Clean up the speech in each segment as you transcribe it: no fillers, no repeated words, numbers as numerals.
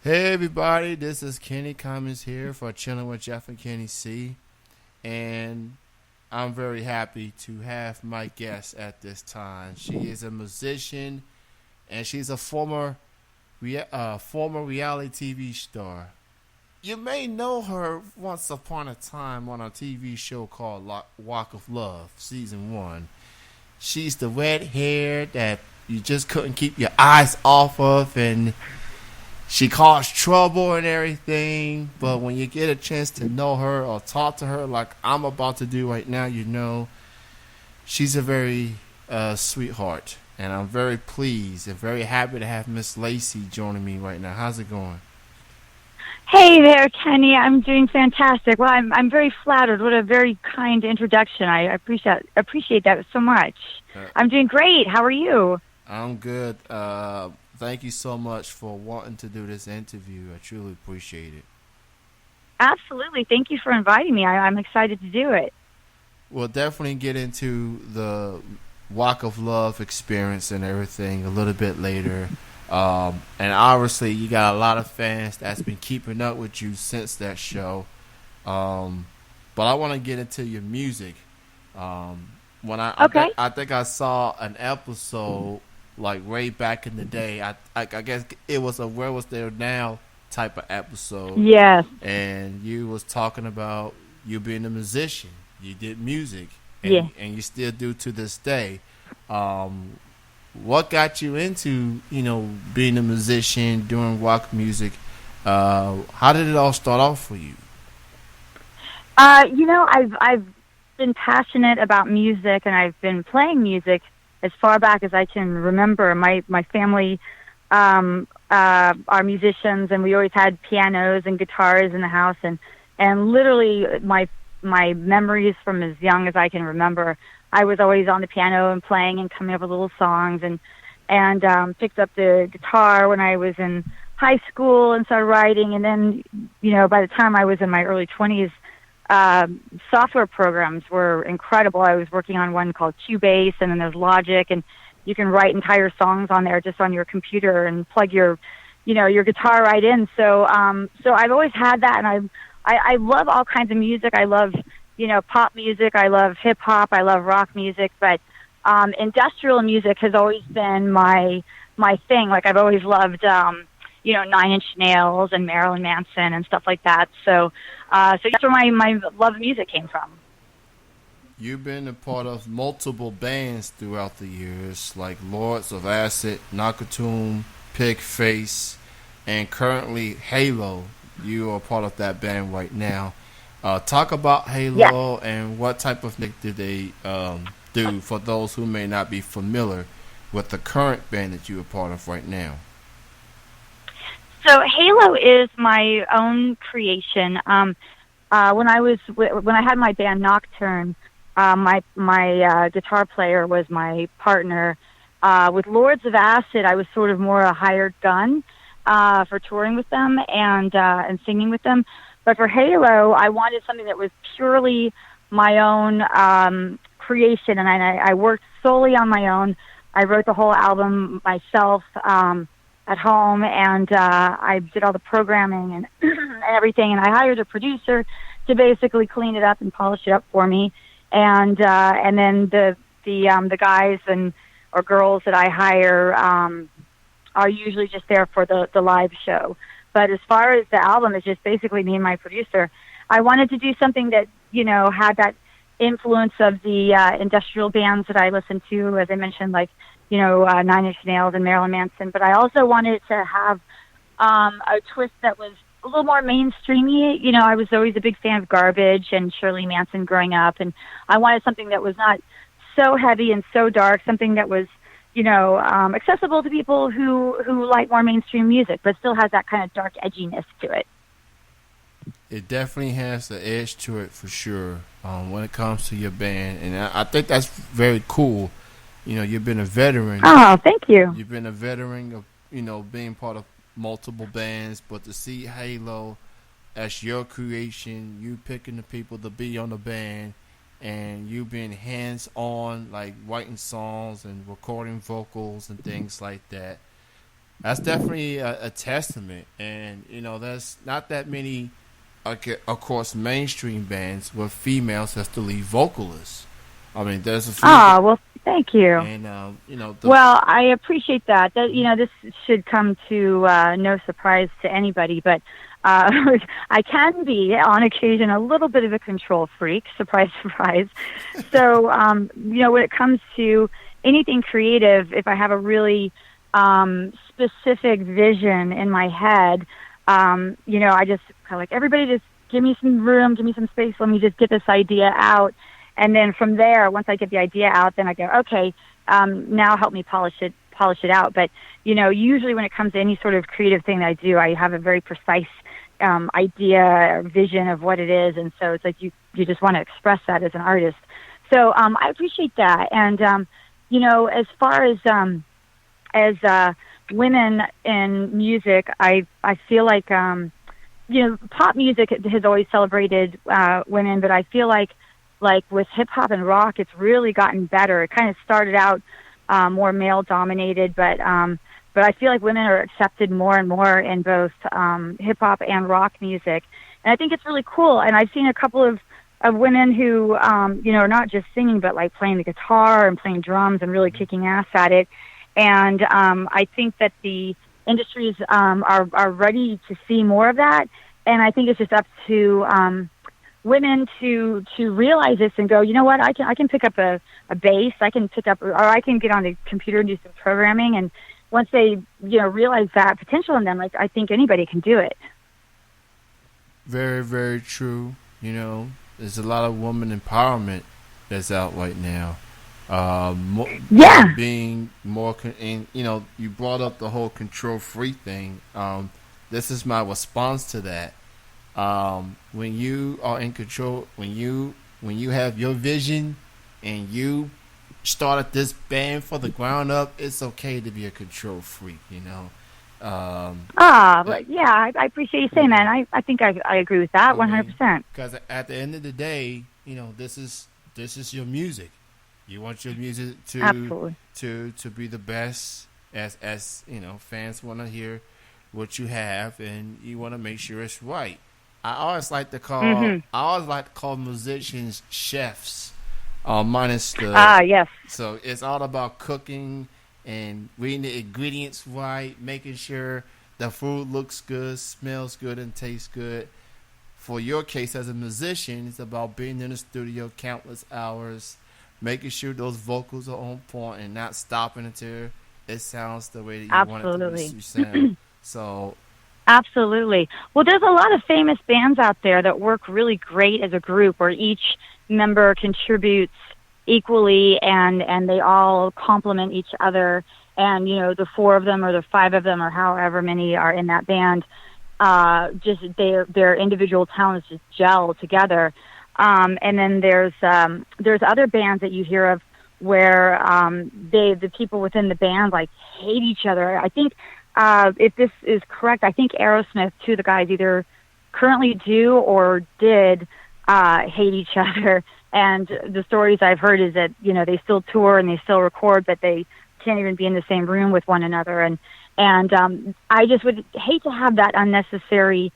Hey everybody, this is Kenny Cummins here for Chilling with Jeff and Kenny C. And I'm very happy to have my guest at this time. She is a musician and she's a former reality TV star. You may know her once upon a time on a TV show called Walk of Love, Season 1. She's the red hair that you just couldn't keep your eyes off of, and she caused trouble and everything, but when you get a chance to know her or talk to her like I'm about to do right now, you know she's a very sweetheart. And I'm very pleased and very happy to have Miss Lacey joining me right now. How's it going? Hey there, Kenny. I'm doing fantastic. Well, I'm very flattered. What a very kind introduction. I appreciate that so much. I'm doing great. How are you? I'm good. Thank you so much for wanting to do this interview. I truly appreciate it. Absolutely. Thank you for inviting me. I'm excited to do it. We'll definitely get into the Walk of Love experience and everything a little bit later. And obviously, you got a lot of fans that's been keeping up with you since that show. But I want to get into your music. I think I saw an episode like way back in the day. I guess it was a Where Was There Now type of episode. Yes. And you was talking about you being a musician. You did music. And, yeah. And you still do to this day. What got you into, being a musician, doing rock music? How did it all start off for you? I've been passionate about music, and I've been playing music as far back as I can remember. My family are musicians, and we always had pianos and guitars in the house, and literally my memories from as young as I can remember, I was always on the piano and playing and coming up with little songs, and picked up the guitar when I was in high school and started writing. And then, by the time I was in my early 20s, software programs were incredible. I was working on one called Cubase, and then there's Logic, and you can write entire songs on there just on your computer and plug your guitar right in. So I've always had that, and I love all kinds of music. I love, pop music. I love hip hop. I love rock music, but industrial music has always been my thing. Like I've always loved, 9 Inch Nails and Marilyn Manson and stuff like that. So that's where my love of music came from. You've been a part of multiple bands throughout the years, like Lords of Acid, Nakatum, Pigface, and currently Halo. You are part of that band right now. Talk about Halo and what type of music do they do for those who may not be familiar with the current band that you are part of right now. So Halo is my own creation. When I had my band Nocturne, my guitar player was my partner. With Lords of Acid, I was sort of more a hired gun for touring with them and singing with them. But for Halo, I wanted something that was purely my own creation, and I worked solely on my own. I wrote the whole album myself at home, and I did all the programming and and everything. And I hired a producer to basically clean it up and polish it up for me. And then the guys or girls that I hire are usually just there for the live show. But as far as the album, it's just basically me and my producer. I wanted to do something that, had that influence of the industrial bands that I listened to, as I mentioned, like, 9 Inch Nails and Marilyn Manson. But I also wanted to have a twist that was a little more mainstreamy. I was always a big fan of Garbage and Shirley Manson growing up, and I wanted something that was not so heavy and so dark, something that was, accessible to people who like more mainstream music, but still has that kind of dark edginess to it. It definitely has the edge to it for sure when it comes to your band, and I think that's very cool. You've been a veteran. Oh, thank you. You've been a veteran of, being part of multiple bands, but to see Halo as your creation, you picking the people to be on the band, and you being hands-on, like writing songs and recording vocals and things like that. That's definitely a testament, and there's not that many, okay, of course, mainstream bands with females as the lead vocalists. I mean, there's a few, Ah, well, thank you. and the Well, I appreciate that. This should come to no surprise to anybody, but uh, I can be on occasion a little bit of a control freak. Surprise, surprise. So, when it comes to anything creative, if I have a really specific vision in my head, I just kind of like everybody just give me some room, give me some space. Let me just get this idea out. And then from there, once I get the idea out, then I go, okay, now help me polish it out. But, usually when it comes to any sort of creative thing that I do, I have a very precise idea or vision of what it is. And so it's like you just want to express that as an artist. So I appreciate that. And, as far as women in music, I feel like, pop music has always celebrated women, but I feel like with hip hop and rock, it's really gotten better. It kind of started out more male dominated, but I feel like women are accepted more and more in both hip hop and rock music, and I think it's really cool. And I've seen a couple of women who are not just singing, but like playing the guitar and playing drums and really kicking ass at it. And I think that the industries are ready to see more of that, and I think it's just up to women to realize this and go, you know what, I can pick up a bass, I can pick up, or I can get on the computer and do some programming. And once they realize that potential in them, like, I think anybody can do it. very, very true. There's a lot of woman empowerment that's out right now. Yeah. Being more, and you brought up the whole control freak thing. This is my response to that. When you are in control, when you have your vision, and you started this band for the ground up, it's okay to be a control freak. But yeah, I appreciate you saying that. And I think I agree with that 100%. Because at the end of the day, this is your music. You want your music to Absolutely. to be the best, as fans want to hear what you have, and you want to make sure it's right. I always like to call musicians chefs, minus the Yes. So it's all about cooking and reading the ingredients right, making sure the food looks good, smells good, and tastes good. For your case as a musician, it's about being in the studio countless hours, making sure those vocals are on point and not stopping until it sounds the way that you want it to sound. So, absolutely. Well, there's a lot of famous bands out there that work really great as a group, where each member contributes equally, and they all complement each other. And the four of them or the five of them or however many are in that band, just their individual talents just gel together. And then there's other bands that you hear of where the people within the band like hate each other. I think if this is correct, I think Aerosmith, two of the guys either currently do or did hate each other. And the stories I've heard is that they still tour and they still record, but they can't even be in the same room with one another. And I just would hate to have that unnecessary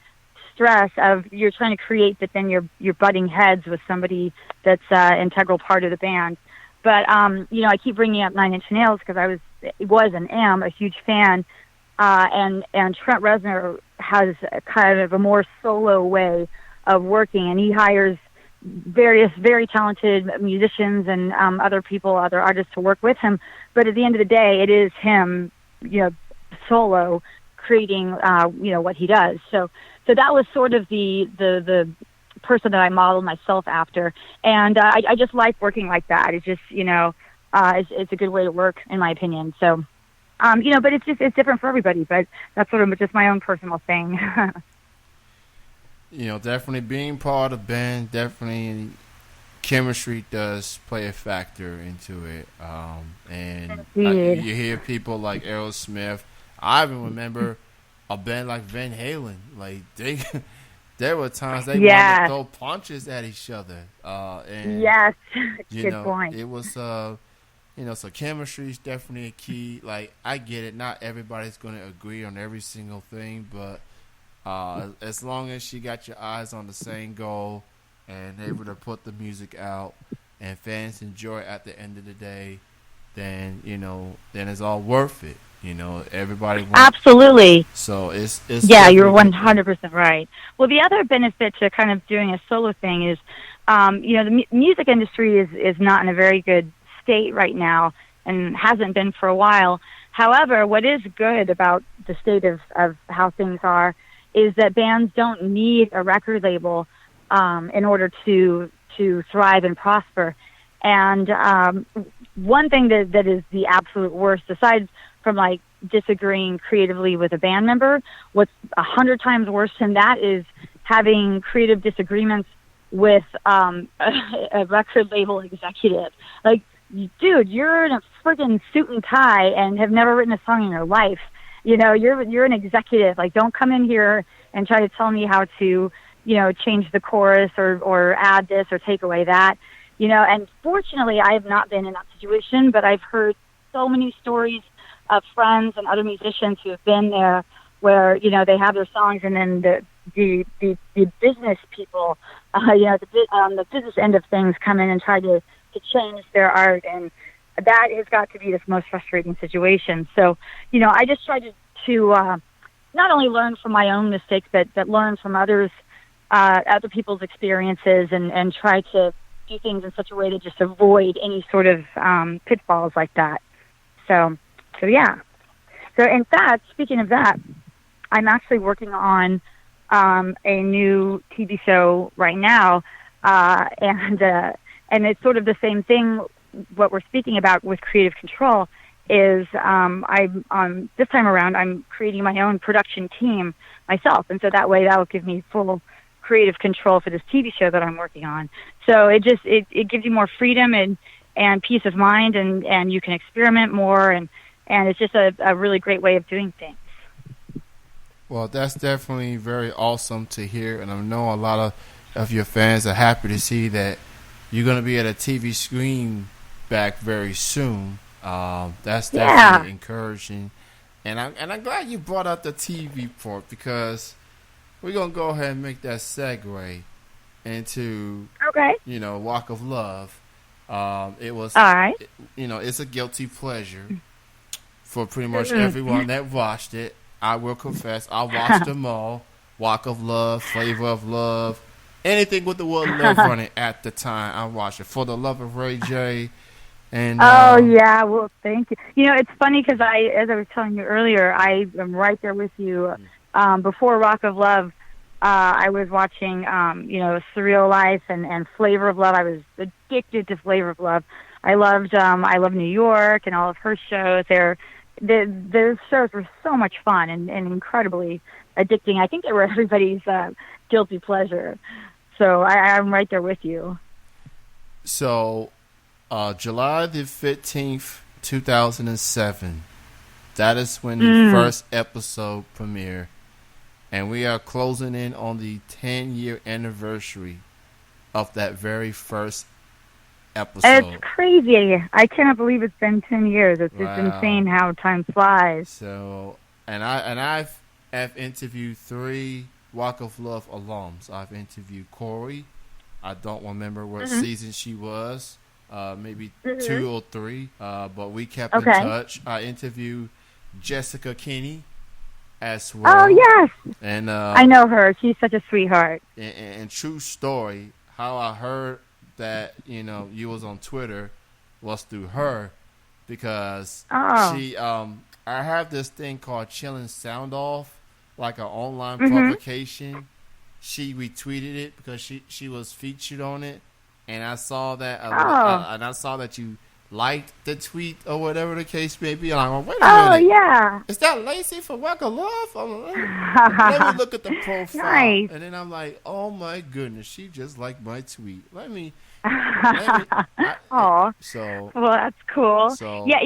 stress of you're trying to create, but then you're butting heads with somebody that's integral part of the band. But I keep bringing up Nine Inch Nails because I was and am a huge fan, and Trent Reznor has a kind of a more solo way of working, and he hires various very talented musicians and other artists to work with him. But at the end of the day, it is him, solo creating what he does. So that was sort of the person that I modeled myself after, and I just like working like that. It's just it's a good way to work, in my opinion. So but it's different for everybody. But that's sort of just my own personal thing. Definitely being part of the band, definitely chemistry does play a factor into it. And you hear people like Aerosmith. I even remember a band like Van Halen. Like there were times they wanted to throw punches at each other. And yes, good point. It was So chemistry is definitely a key. Like, I get it. Not everybody's going to agree on every single thing, but as long as you got your eyes on the same goal and able to put the music out and fans enjoy it at the end of the day, then then it's all worth it. Everybody wants. Absolutely. So it's yeah, you're 100% right. Well, the other benefit to kind of doing a solo thing is, the music industry is not in a very good state right now and hasn't been for a while. However, what is good about the state of how things are is that bands don't need a record label in order to thrive and prosper. And one thing that is the absolute worst, aside from like disagreeing creatively with a band member, what's 100 times worse than that is having creative disagreements with a record label executive. Like, dude, you're in a friggin' suit and tie and have never written a song in your life. You're an executive. Like, don't come in here and try to tell me how to, change the chorus or add this or take away that. And fortunately, I have not been in that situation, but I've heard so many stories of friends and other musicians who have been there where, they have their songs and then the business people, the business end of things come in and try to change their art. And that has got to be the most frustrating situation. So, I just try to not only learn from my own mistakes, but learn from other people's experiences and try to do things in such a way to just avoid any sort of pitfalls like that. So yeah. So in fact, speaking of that, I'm actually working on a new TV show right now, and it's sort of the same thing. What we're speaking about with creative control is I'm this time around I'm creating my own production team myself, and so that way that will give me full creative control for this TV show that I'm working on. So it gives you more freedom and peace of mind, and you can experiment more, and it's just a really great way of doing things. Well, that's definitely very awesome to hear, and I know a lot of your fans are happy to see that you're going to be at a TV screen back very soon. That's definitely encouraging, and I'm glad you brought up the TV part, because we're going to go ahead and make that segue into Walk of Love. It was all right. It's a guilty pleasure for pretty much everyone that watched it. I will confess, I watched them all. Walk of Love, Flavor of Love, anything with the word love on it at the time, I watched it. For the Love of Ray J. And yeah, well, thank you. It's funny because as I was telling you earlier, I am right there with you. Before Rock of Love, I was watching, Surreal Life and Flavor of Love. I was addicted to Flavor of Love. I loved New York and all of her shows. Those shows were so much fun and incredibly addicting. I think they were everybody's guilty pleasure. So I'm right there with you. So, July the 15th, 2007, that is when the first episode premiered. And we are closing in on the 10-year anniversary of that very first episode. It's crazy. I cannot believe it's been 10 years. It's just insane how time flies. So, I've interviewed 3 Walk of Love alums. I've interviewed Corey. I don't remember what season she was. Maybe 2 or 3. But we kept in touch. I interviewed Jessica Kinney as well. Oh, yes. And I know her. She's such a sweetheart. And true story, how I heard that, you was on Twitter was through her, because she, I have this thing called Chillin' Sound Off, like an online publication. She retweeted it because she was featured on it, and I saw that, and I saw that you liked the tweet or whatever the case may be. And I'm like, wait a minute. Oh, yeah. Is that Lacey from Walk of Love? Let me look at the profile. Nice. And then I'm like, oh my goodness, she just liked my tweet. So, well, that's cool. So, yeah,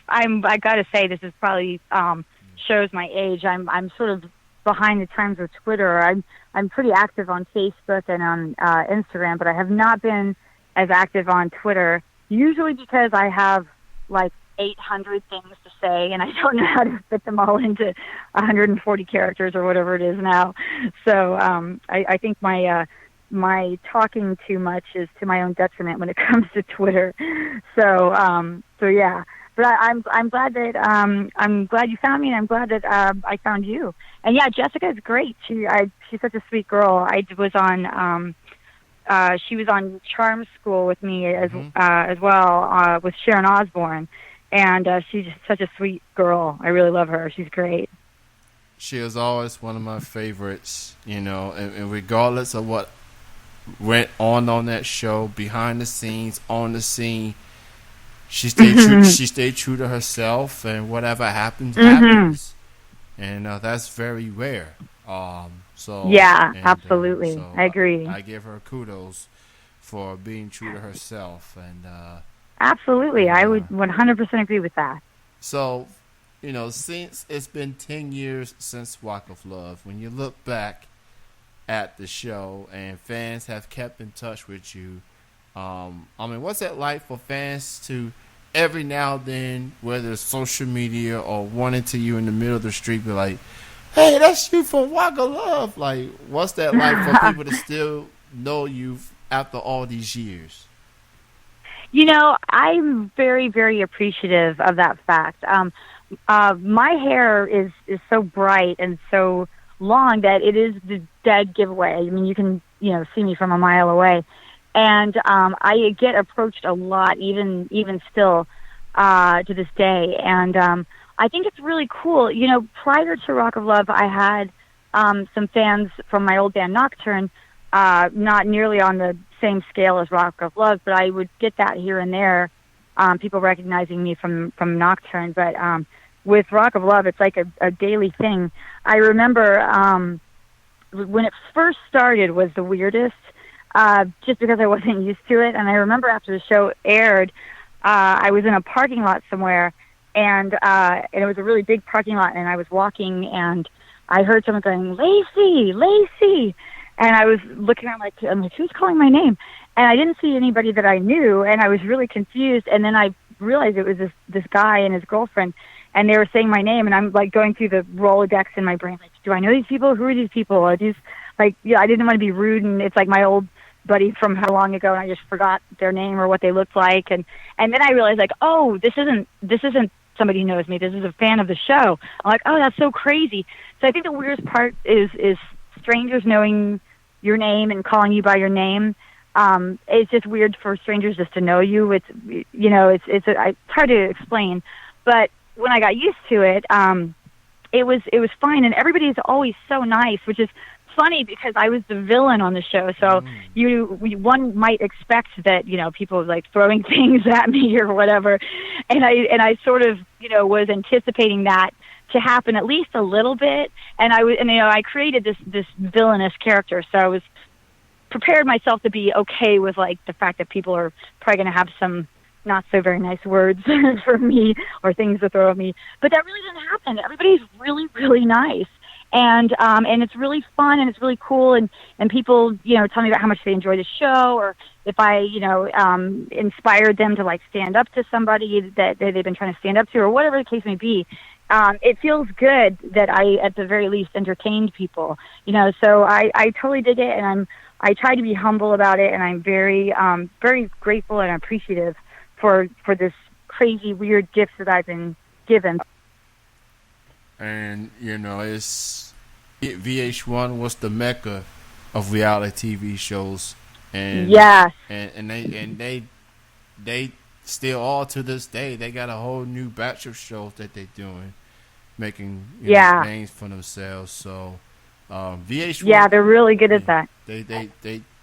I gotta say, this is probably shows my age. I'm sort of behind the times with Twitter. I'm pretty active on Facebook and on Instagram, but I have not been as active on Twitter usually because I have like 800 things to say, and I don't know how to fit them all into 140 characters or whatever it is now. So I think my talking too much is to my own detriment when it comes to Twitter. So yeah. But I'm glad that I'm glad you found me, and I'm glad that I found you. And yeah, Jessica is great. She's such a sweet girl. I was on she was on Charm School with me as well with Sharon Osbourne, and she's just such a sweet girl. I really love her. She's great. She is always one of my favorites, and regardless of what went on that show, behind the scenes, on the scene, she stayed true. She stayed true to herself, and whatever happens, happens, and that's very rare. Absolutely, so I agree. I give her kudos for being true to herself, and absolutely, I would 100% agree with that. So, since it's been 10 years since Walk of Love, when you look back at the show and fans have kept in touch with you, what's it like for fans to every now and then, whether it's social media or running to you in the middle of the street, be like, "Hey, that's you from Walk of Love." Like, what's that like for people to still know you after all these years? I'm very, very appreciative of that fact. My hair is so bright and so long that it is the dead giveaway. I mean, you can, see me from a mile away. And I get approached a lot, even still, to this day. And I think it's really cool. Prior to Rock of Love, I had some fans from my old band Nocturne, not nearly on the same scale as Rock of Love, but I would get that here and there, people recognizing me from Nocturne. But with Rock of Love, it's like a daily thing. I remember when it first started was the weirdest, just because I wasn't used to it. And I remember after the show aired, I was in a parking lot somewhere, and it was a really big parking lot, and I was walking, and I heard someone going, "Lacey, Lacey," and I was looking around I'm like, who's calling my name? And I didn't see anybody that I knew, and I was really confused. And then I realized it was this guy and his girlfriend, and they were saying my name, and I'm like going through the Rolodex in my brain, like, do I know these people? Who are these people? Are these I didn't want to be rude, and it's like my old buddy from how long ago, and I just forgot their name or what they looked like, and then I realized, like, oh, this isn't somebody who knows me. This is a fan of the show. I'm like, oh, that's so crazy. So I think the weirdest part is strangers knowing your name and calling you by your name. It's just weird for strangers just to know you. It's hard to explain, but when I got used to it, it was fine, and everybody's always so nice, which is funny because I was the villain on the show. So one might expect that, people like throwing things at me or whatever. And I sort of, was anticipating that to happen at least a little bit. And I created this villainous character. So I was prepared myself to be okay with like the fact that people are probably going to have some not so very nice words for me or things to throw at me. But that really didn't happen. Everybody's really, really nice. And it's really fun, and it's really cool, and people, tell me about how much they enjoy the show, or if I, inspired them to like stand up to somebody that they've been trying to stand up to, or whatever the case may be. It feels good that I, at the very least, entertained people, so I totally dig it, and I try to be humble about it, and I'm very, very grateful and appreciative for this crazy, weird gift that I've been given. And VH1 was the mecca of reality TV shows, and yes, and they still, all to this day, they got a whole new batch of shows that they're doing, making names for themselves. So VH1, they're really good at that. They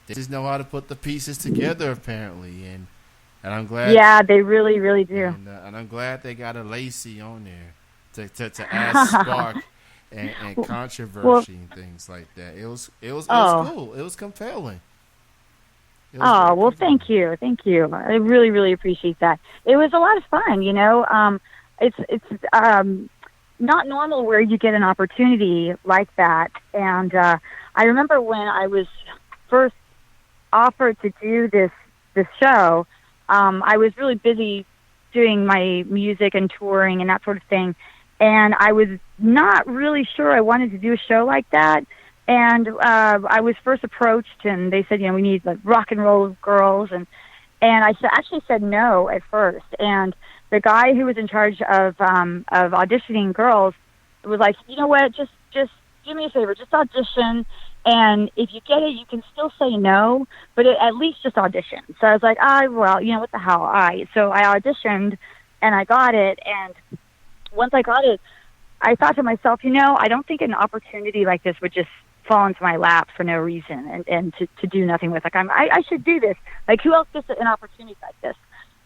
just know how to put the pieces together, apparently, and I'm glad. Yeah, they really, really do. And I'm glad they got a Lacey on there to add spark and controversy and things like that. It was cool. It was compelling. Thank you. I really, really appreciate that. It was a lot of fun. It's not normal where you get an opportunity like that. And I remember when I was first offered to do this show, I was really busy doing my music and touring and that sort of thing. And I was not really sure I wanted to do a show like that. And I was first approached, and they said, we need like rock and roll girls, and I actually said no at first. And the guy who was in charge of auditioning girls was like, you know what, just do me a favor, just audition, and if you get it, you can still say no, but at least just audition. So I was like, well, what the hell, So I auditioned, and I got it, and once I got it, I thought to myself, I don't think an opportunity like this would just fall into my lap for no reason and to do nothing with. Like, I should do this. Like, who else gets an opportunity like this?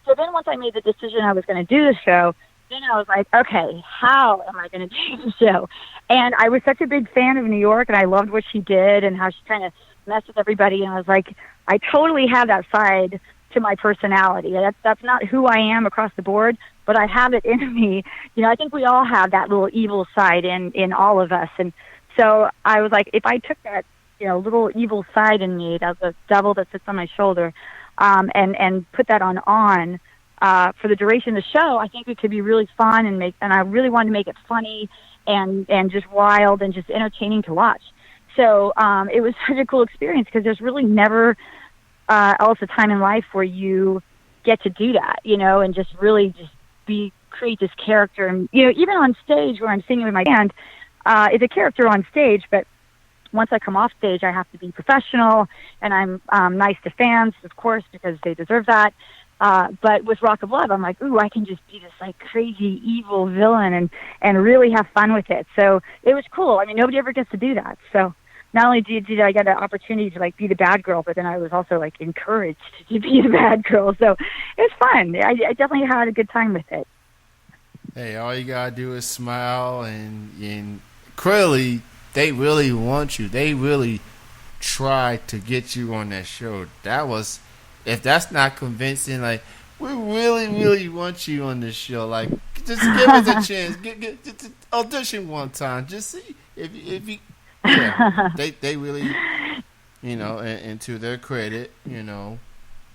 So then once I made the decision I was going to do the show, then I was like, okay, how am I going to do the show? And I was such a big fan of New York, and I loved what she did and how she kind of messed with everybody. And I was like, I totally have that side to my personality. That's not who I am across the board, but I have it in me. I think we all have that little evil side in all of us. And so I was like, if I took that, little evil side in me, that's the devil that sits on my shoulder, and put that on for the duration of the show, I think it could be really fun and I really wanted to make it funny and just wild and just entertaining to watch. So it was such a cool experience because there's really never else a time in life where you get to do that, and just really just create this character. And even on stage where I'm singing with my band, it's a character on stage, but once I come off stage, I have to be professional, and I'm nice to fans, of course, because they deserve that. But with Rock of Love, I'm like, ooh, I can just be this like crazy evil villain and really have fun with it. So it was cool. I mean, nobody ever gets to do that. So not only did I get an opportunity to like be the bad girl, but then I was also like encouraged to be the bad girl. So it was fun. I definitely had a good time with it. Hey, all you gotta do is smile, and clearly they really want you. They really tried to get you on that show. If that's not convincing, like, we really, really want you on this show. Like, just give us a chance. Just audition one time. Just see if you. Yeah, they really, and to their credit,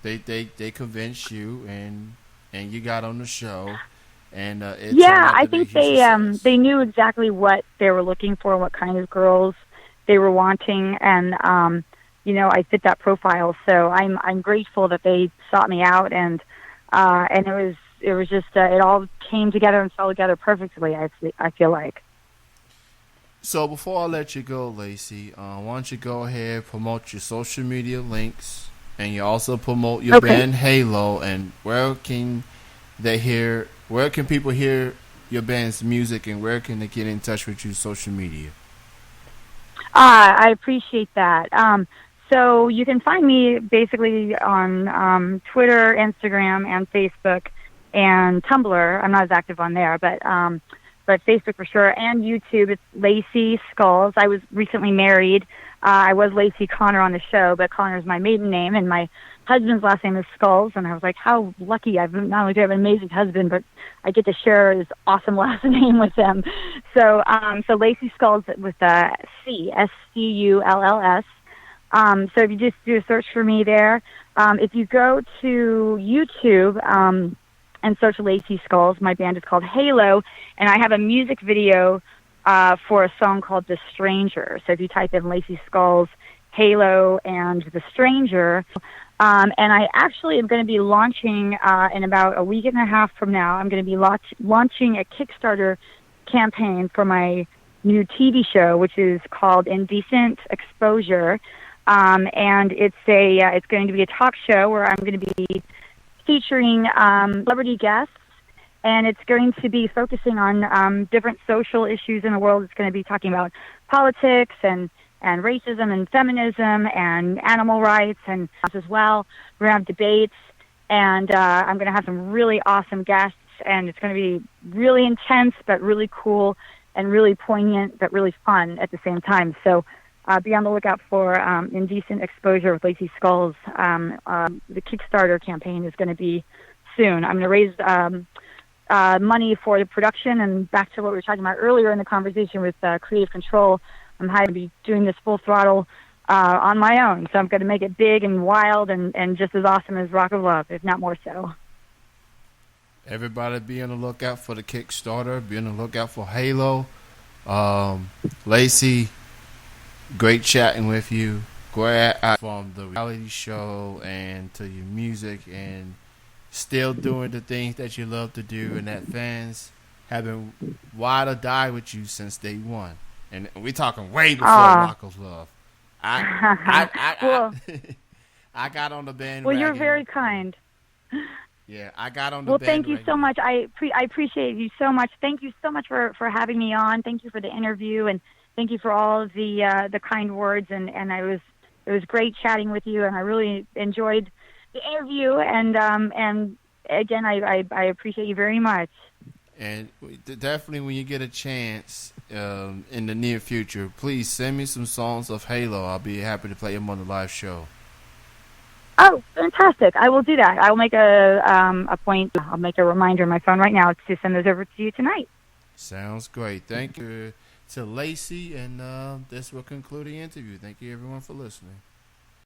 they convinced you, and you got on the show. And I think they knew exactly what they were looking for, what kind of girls they were wanting, and I fit that profile. So I'm grateful that they sought me out, and it was just it all came together and fell together perfectly. I feel like. So before I let you go, Lacey, why don't you go ahead, promote your social media links, and you also promote your band Halo, and where can people hear your band's music, and where can they get in touch with you social media? I appreciate that. So you can find me basically on Twitter, Instagram, and Facebook, and Tumblr. I'm not as active on there, but Facebook for sure, and YouTube. It's Lacey Sculls. I was recently married. I was Lacey Connor on the show, but Connor is my maiden name, and my husband's last name is Sculls, and I was like, how lucky. I've not only do I have an amazing husband, but I get to share his awesome last name with him. So Lacey Sculls with C, Sculls. So if you just do a search for me there, if you go to YouTube and search Lacey Sculls, my band is called Halo, and I have a music video for a song called The Stranger. So if you type in Lacey Sculls, Halo, and The Stranger, and I actually am going to be launching in about a week and a half from now, I'm going to be launching a Kickstarter campaign for my new TV show, which is called Indecent Exposure. And it's going to be a talk show where I'm going to be featuring celebrity guests, and it's going to be focusing on different social issues in the world. It's going to be talking about politics and racism and feminism and animal rights and as well. We're going to have debates, and I'm going to have some really awesome guests, and it's going to be really intense but really cool and really poignant but really fun at the same time. So be on the lookout for Indecent Exposure with Lacey Sculls. The Kickstarter campaign is going to be soon. I'm going to raise money for the production, and back to what we were talking about earlier in the conversation with Creative Control, I'm going to be doing this full throttle on my own. So I'm going to make it big and wild and just as awesome as Rock of Love, if not more so. Everybody be on the lookout for the Kickstarter. Be on the lookout for Halo. Lacey, great chatting with you. Great from the reality show and to your music and still doing the things that you love to do and that fans have been ride or die with you since day one. And we're talking way before Rock of Love. Well, I got on the bandwagon. Well, you're very kind. Yeah, I got on the Well, bandwagon. thank you so much. I appreciate you so much. Thank you so much for having me on. Thank you for the interview, and thank you for all of the kind words. And it was great chatting with you, and I really enjoyed the interview. And again, I appreciate you very much. And definitely, when you get a chance in the near future, please send me some songs of Halo. I'll be happy to play them on the live show. Oh, fantastic! I will do that. I will make a point. I'll make a reminder on my phone right now to send those over to you tonight. Sounds great. Thank you to Lacey, and this will conclude the interview. Thank you, everyone, for listening.